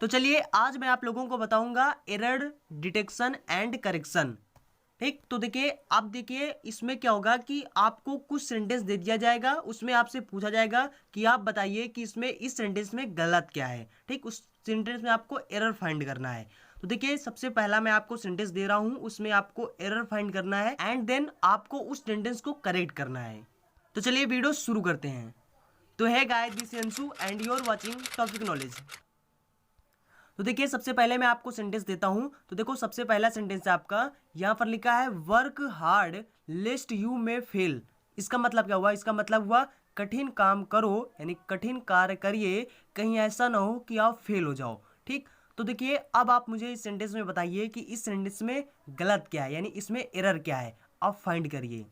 तो चलिए आज मैं आप लोगों को बताऊंगा एरर डिटेक्शन एंड करेक्शन। ठीक, तो देखिए अब देखिए इसमें क्या होगा कि आपको कुछ सेंटेंस दे दिया जाएगा, उसमें आपसे पूछा जाएगा कि आप बताइए कि इसमें इस सेंटेंस में गलत क्या है। ठीक, उस सेंटेंस में आपको एरर फाइंड करना है। तो देखिए सबसे पहला मैं आपको सेंटेंस दे रहा हूं, उसमें आपको एरर फाइंड करना है एंड देन आपको उस सेंटेंस को करेक्ट करना है। तो चलिए वीडियो शुरू करते हैं। तो है guys, this Anshu and you are watching Topic Knowledge. तो देखिए सबसे पहले मैं आपको सेंटेंस देता हूं। तो देखो सबसे पहला सेंटेंस है आपका, यहां पर लिखा है वर्क हार्ड लेस्ट यू में फेल। इसका मतलब क्या हुआ? इसका मतलब हुआ कठिन काम करो, यानी कठिन कार्य करिए, कहीं ऐसा ना हो कि आप फेल हो जाओ। ठीक, तो देखिए अब आप मुझे इस सेंटेंस में बताइए कि इस सेंटेंस में गलत क्या है, यानी इसमें एरर क्या है, आप फाइंड करिए।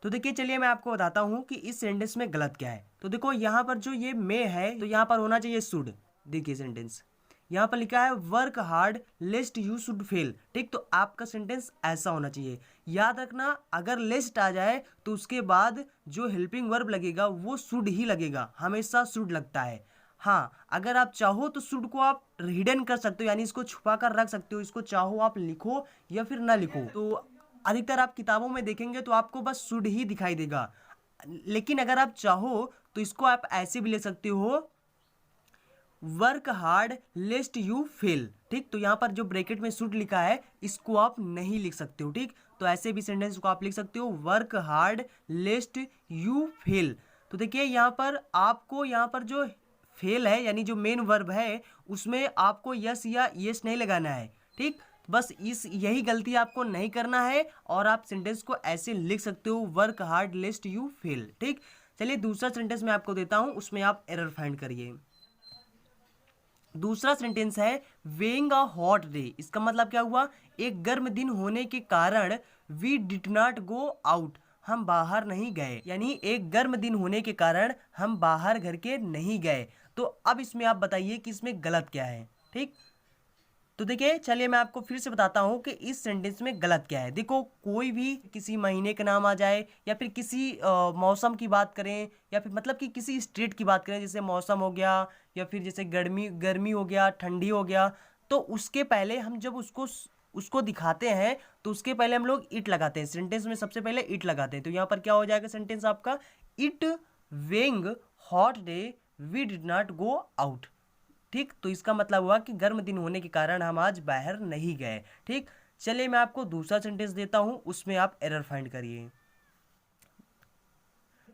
तो देखिए चलिए मैं आपको बताता हूँ कि इस सेंटेंस में गलत क्या है। तो देखो यहाँ पर जो ये मे है, तो यहाँ पर होना चाहिए शुड। देखिए सेंटेंस यहाँ पर लिखा है work hard लेस्ट you should fail. ठीक, तो आपका सेंटेंस ऐसा होना चाहिए। याद रखना, अगर लेस्ट आ जाए तो उसके बाद जो हेल्पिंग वर्ब लगेगा वो शुड ही लगेगा, हमेशा शुड लगता है। हाँ, अगर आप चाहो तो शुड को आप हिडन कर सकते हो, यानी इसको छुपा कर रख सकते हो, इसको चाहो आप लिखो या फिर ना लिखो। तो अधिकतर आप किताबों में देखेंगे तो आपको बस शुड ही दिखाई देगा, लेकिन अगर आप चाहो तो इसको आप ऐसे भी ले सकते हो, वर्क हार्ड लेस्ट यू फेल। ठीक, तो यहाँ पर जो ब्रैकेट में शुड लिखा है इसको आप नहीं लिख सकते हो। ठीक, तो ऐसे भी सेंटेंस को आप लिख सकते हो, वर्क हार्ड लेस्ट यू फेल। तो देखिए यहाँ पर आपको, यहाँ पर जो फेल है यानी जो मेन वर्ब है उसमें आपको यस या यस नहीं लगाना है। ठीक, बस इस यही गलती आपको नहीं करना है और आप सेंटेंस को ऐसे लिख सकते हो, वर्क हार्ड लेस्ट यू फेल। ठीक, चलिए दूसरा सेंटेंस मैं आपको देता हूं, उसमें आप एरर फाइंड करिए। दूसरा सेंटेंस है वेइंग अ हॉट डे। इसका मतलब क्या हुआ? एक गर्म दिन होने के कारण we did not go out, हम बाहर नहीं गए, यानी एक गर्म दिन होने के कारण हम बाहर घर के नहीं गए। तो अब इसमें आप बताइए कि इसमें गलत क्या है। ठीक, तो देखिए चलिए मैं आपको फिर से बताता हूँ कि इस सेंटेंस में गलत क्या है। देखो कोई भी किसी महीने का नाम आ जाए या फिर किसी मौसम की बात करें या फिर मतलब कि किसी स्टेट की बात करें, जैसे मौसम हो गया या फिर जैसे गर्मी गर्मी हो गया, ठंडी हो गया, तो उसके पहले हम जब उसको दिखाते हैं तो उसके पहले हम लोग इट लगाते हैं। सेंटेंस में सबसे पहले इट लगाते हैं। तो यहाँ पर क्या हो जाएगा सेंटेंस आपका, it being hot day we did not go out. ठीक, तो इसका मतलब हुआ कि गर्म दिन होने के कारण हम आज बाहर नहीं गए। ठीक, चलिए मैं आपको दूसरा सेंटेंस देता हूं, उसमें आप एरर फाइंड करिए।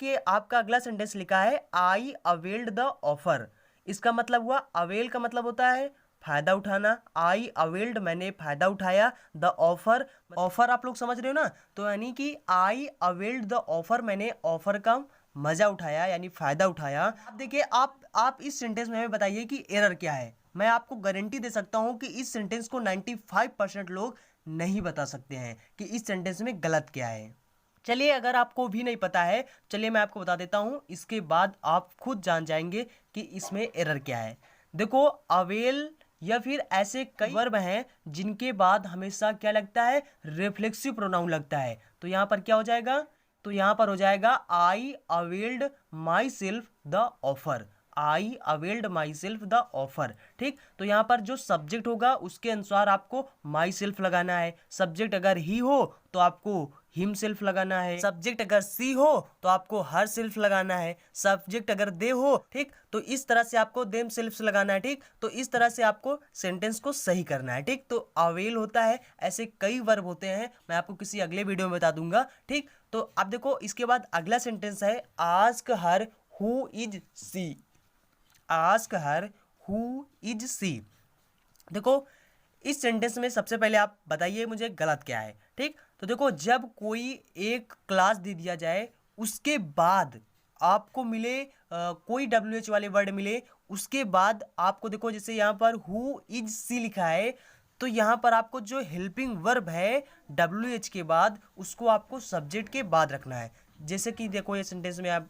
कि आपका अगला सेंटेंस लिखा है आई अवेल्ड द ऑफर। इसका मतलब हुआ, अवेल का मतलब होता है फायदा उठाना, आई अवेल्ड मैंने फायदा उठाया, द ऑफर, ऑफर आप लोग समझ रहे हो ना, तो यानी कि आई अवेल्ड द ऑफर, मैंने ऑफर का मजा उठाया यानी फायदा उठाया। अब देखिए आप इस सेंटेंस में हमें बताइए कि एरर क्या है। मैं आपको गारंटी दे सकता हूं कि इस सेंटेंस को 95% लोग नहीं बता सकते हैं कि इस सेंटेंस में गलत क्या है। चलिए अगर आपको भी नहीं पता है, चलिए मैं आपको बता देता हूं, इसके बाद आप खुद जान जाएंगे कि इसमें एरर क्या है। देखो अवेल या फिर ऐसे कई वर्ब हैं जिनके बाद हमेशा क्या लगता है, रिफ्लेक्सिव प्रोनाउन लगता है। तो यहां पर क्या हो जाएगा, तो यहां पर हो जाएगा I availed myself the offer, I availed myself the offer. ठीक, तो यहाँ पर जो सब्जेक्ट होगा उसके अनुसार आपको माई सेल्फ लगाना है। सब्जेक्ट अगर ही हो तो आपको हिम सेल्फ लगाना है, सब्जेक्ट अगर सी हो तो आपको हर सेल्फ लगाना है, सब्जेक्ट अगर दे हो, ठीक, तो इस तरह से आपको देम सेल्फ लगाना है। ठीक, तो इस तरह से आपको सेंटेंस को सही करना है। ठीक, तो अवेल होता है, ऐसे कई वर्ब होते हैं, मैं आपको किसी अगले वीडियो में बता दूंगा। ठीक, तो अब देखो इसके बाद अगला सेंटेंस है ask her who is she. Ask her who is she. देखो इस सेंटेंस में सबसे पहले आप बताइए मुझे गलत क्या है। ठीक, तो देखो जब कोई एक क्लास दे दिया जाए उसके बाद आपको मिले कोई WH वाले वर्ड मिले, उसके बाद आपको देखो जैसे यहाँ पर हु इज सी लिखा है, तो यहाँ पर आपको जो हेल्पिंग वर्ब है WH के बाद उसको आपको सब्जेक्ट के बाद रखना है। जैसे कि देखो ये सेंटेंस में आप,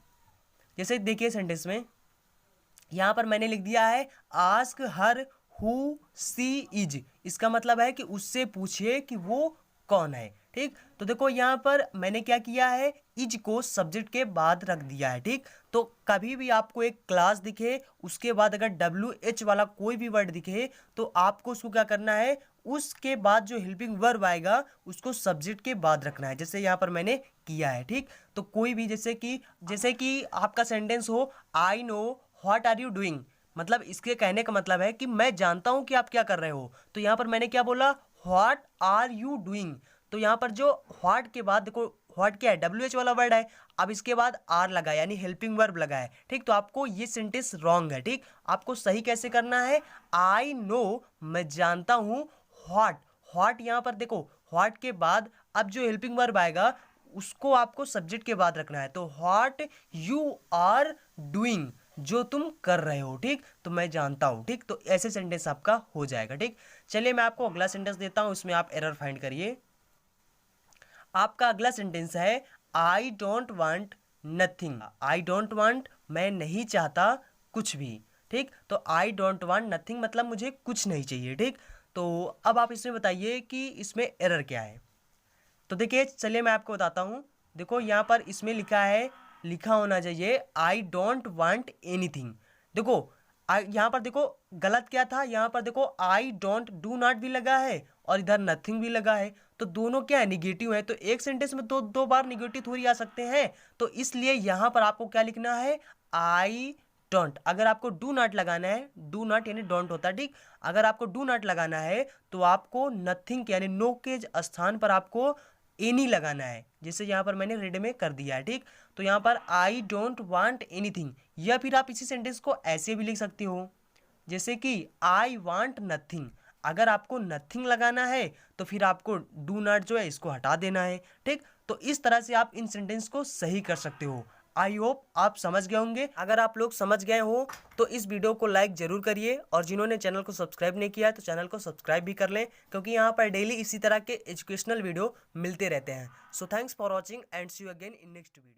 जैसे देखिए सेंटेंस में यहाँ पर मैंने लिख दिया है ask her who she is. इसका मतलब है कि उससे पूछिए कि वो कौन है। ठीक, तो देखो यहाँ पर मैंने क्या किया है, इज को सब्जेक्ट के बाद रख दिया है। ठीक, तो कभी भी आपको एक क्लास दिखे उसके बाद अगर WH वाला कोई भी वर्ड दिखे तो आपको उसको क्या करना है, उसके बाद जो हेल्पिंग वर्ब आएगा उसको सब्जेक्ट के बाद रखना है, जैसे यहाँ पर मैंने किया है। ठीक, तो कोई भी जैसे कि आपका सेंटेंस हो I know what are you doing, मतलब इसके कहने का मतलब है कि मैं जानता हूं कि आप क्या कर रहे हो। तो यहाँ पर मैंने क्या बोला, व्हाट आर यू डूइंग। तो यहाँ पर जो व्हाट के बाद देखो व्हाट क्या है, WH वाला वर्ड है, अब इसके बाद आर लगा यानी हेल्पिंग वर्ब लगा है। ठीक, तो आपको ये सेंटेंस रॉन्ग है। ठीक, आपको सही कैसे करना है, आई नो मैं जानता हूं, व्हाट यहाँ पर देखो व्हाट के बाद अब जो हेल्पिंग वर्ब आएगा उसको आपको सब्जेक्ट के बाद रखना है। तो व्हाट यू आर डूइंग, जो तुम कर रहे हो। ठीक, तो मैं जानता हूं। ठीक, तो ऐसे सेंटेंस आपका हो जाएगा। ठीक, चलिए मैं आपको अगला सेंटेंस देता हूं, उसमें आप एरर फाइंड करिए। आपका अगला सेंटेंस है I don't want nothing. I don't want मैं नहीं चाहता कुछ भी। ठीक, तो आई डोंट वांट नथिंग मतलब मुझे कुछ नहीं चाहिए। ठीक, तो अब आप इसमें बताइए कि इसमें एरर क्या है। तो देखिए चलिए मैं आपको बताता हूँ। देखो यहाँ पर इसमें लिखा होना चाहिए आई डोंट वांट एनीथिंग। देखो यहाँ पर देखो गलत क्या था, यहाँ पर देखो आई डोंट डू नॉट भी लगा है और इधर नथिंग भी लगा है, तो दोनों क्या है, निगेटिव है। तो एक सेंटेंस में दो बार निगेटिव थोड़ी आ सकते हैं, तो इसलिए यहाँ पर आपको क्या लिखना है, आई डोंट। अगर आपको डू नॉट लगाना है, डू नॉट यानी डोंट होता है। ठीक, अगर आपको डू नॉट लगाना है तो आपको नथिंग यानी नो के स्थान पर आपको एनी लगाना है, जैसे यहाँ पर मैंने रेड में कर दिया है। ठीक, तो यहाँ पर आई डोंट वांट एनीथिंग, या फिर आप इसी सेंटेंस को ऐसे भी लिख सकते हो जैसे कि आई वांट नथिंग। अगर आपको नथिंग लगाना है तो फिर आपको डू नॉट जो है इसको हटा देना है। ठीक, तो इस तरह से आप इन सेंटेंस को सही कर सकते हो। आई होप आप समझ गए होंगे। अगर आप लोग समझ गए हो तो इस वीडियो को लाइक जरूर करिए, और जिन्होंने चैनल को सब्सक्राइब नहीं किया तो चैनल को सब्सक्राइब भी कर लें, क्योंकि यहाँ पर डेली इसी तरह के एजुकेशनल वीडियो मिलते रहते हैं। So thanks for watching and see you again in next video.